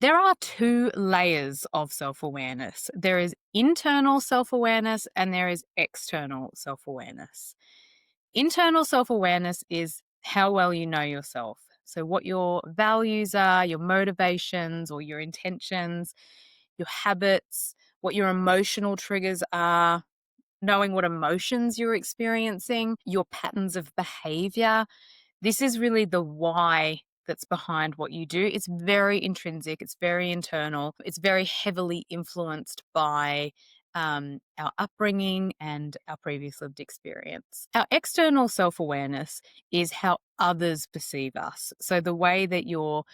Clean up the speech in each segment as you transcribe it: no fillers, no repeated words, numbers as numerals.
There are two layers of self awareness. There is internal self awareness and there is external self awareness. Internal self awareness is how well you know yourself. So, what your values are, your motivations or your intentions, your habits, what your emotional triggers are, knowing what emotions you're experiencing, your patterns of behavior. This is really the why that's behind what you do. It's very intrinsic, it's very internal, it's very heavily influenced by our upbringing and our previous lived experience. Our external self awareness is how others perceive us. So, the way that your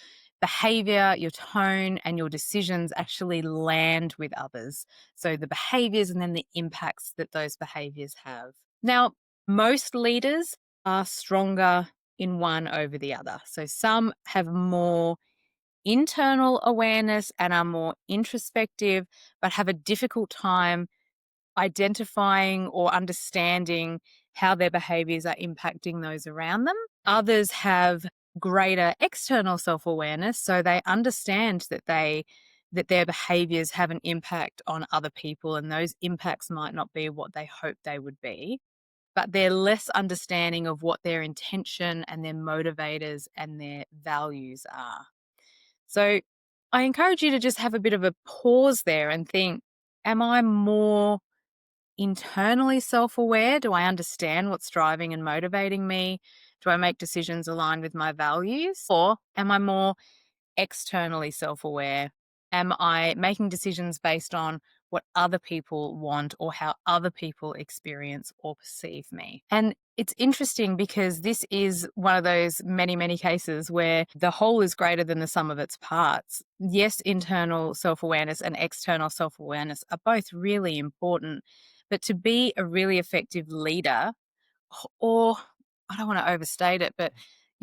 behavior, your tone, and your decisions actually land with others. So, the behaviors and then the impacts that those behaviors have. Now, most leaders are stronger in one over the other. So some have more internal awareness and are more introspective, but have a difficult time identifying or understanding how their behaviors are impacting those around them. Others have greater external self-awareness, so they understand that their behaviors have an impact on other people, and those impacts might not be what they hope they would be, but they're less understanding of what their intention and their motivators and their values are. So I encourage you to just have a bit of a pause there and think, am I more internally self aware? Do I understand what's driving and motivating me? Do I make decisions aligned with my values? Or am I more externally self aware? Am I making decisions based on what other people want or how other people experience or perceive me? And it's interesting because this is one of those many, many cases where the whole is greater than the sum of its parts. Yes, internal self awareness and external self awareness are both really important. But to be a really effective leader, or I don't want to overstate it, but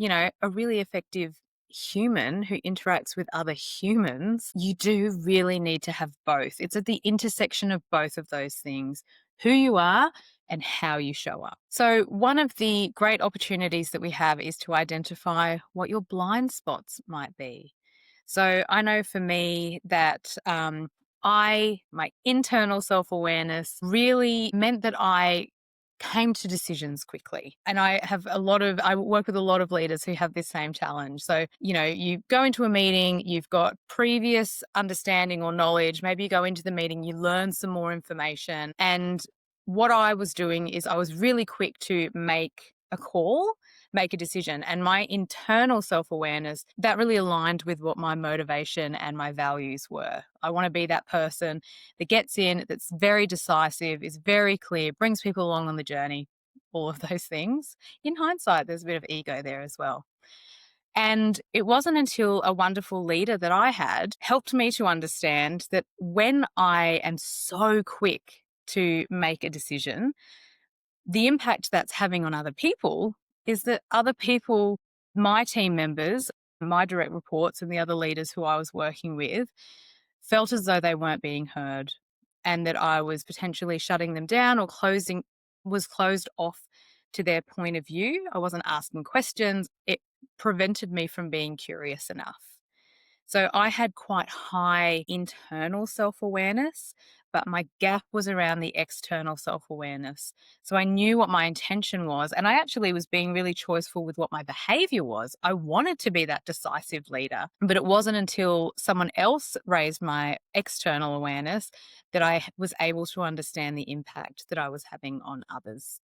a really effective human who interacts with other humans, you do really need to have both. It's at the intersection of both of those things, who you are and how you show up. So, one of the great opportunities that we have is to identify what your blind spots might be. So, I know for me that my internal self awareness really meant that I came to decisions quickly. And I work with a lot of leaders who have this same challenge. So, you go into a meeting, you've got previous understanding or knowledge. Maybe you go into the meeting, you learn some more information. And what I was doing is I was really quick to make a call, make a decision. And my internal self awareness, that really aligned with what my motivation and my values were. I want to be that person that gets in, that's very decisive, is very clear, brings people along on the journey, all of those things. In hindsight, there's a bit of ego there as well. And it wasn't until a wonderful leader that I had helped me to understand that when I am so quick to make a decision, the impact that's having on other people is that other people, my team members, my direct reports, and the other leaders who I was working with felt as though they weren't being heard and that I was potentially shutting them down or was closed off to their point of view. I wasn't asking questions. It prevented me from being curious enough. So I had quite high internal self awareness, but my gap was around the external self awareness. So I knew what my intention was, and I actually was being really choiceful with what my behavior was. I wanted to be that decisive leader, but it wasn't until someone else raised my external awareness that I was able to understand the impact that I was having on others.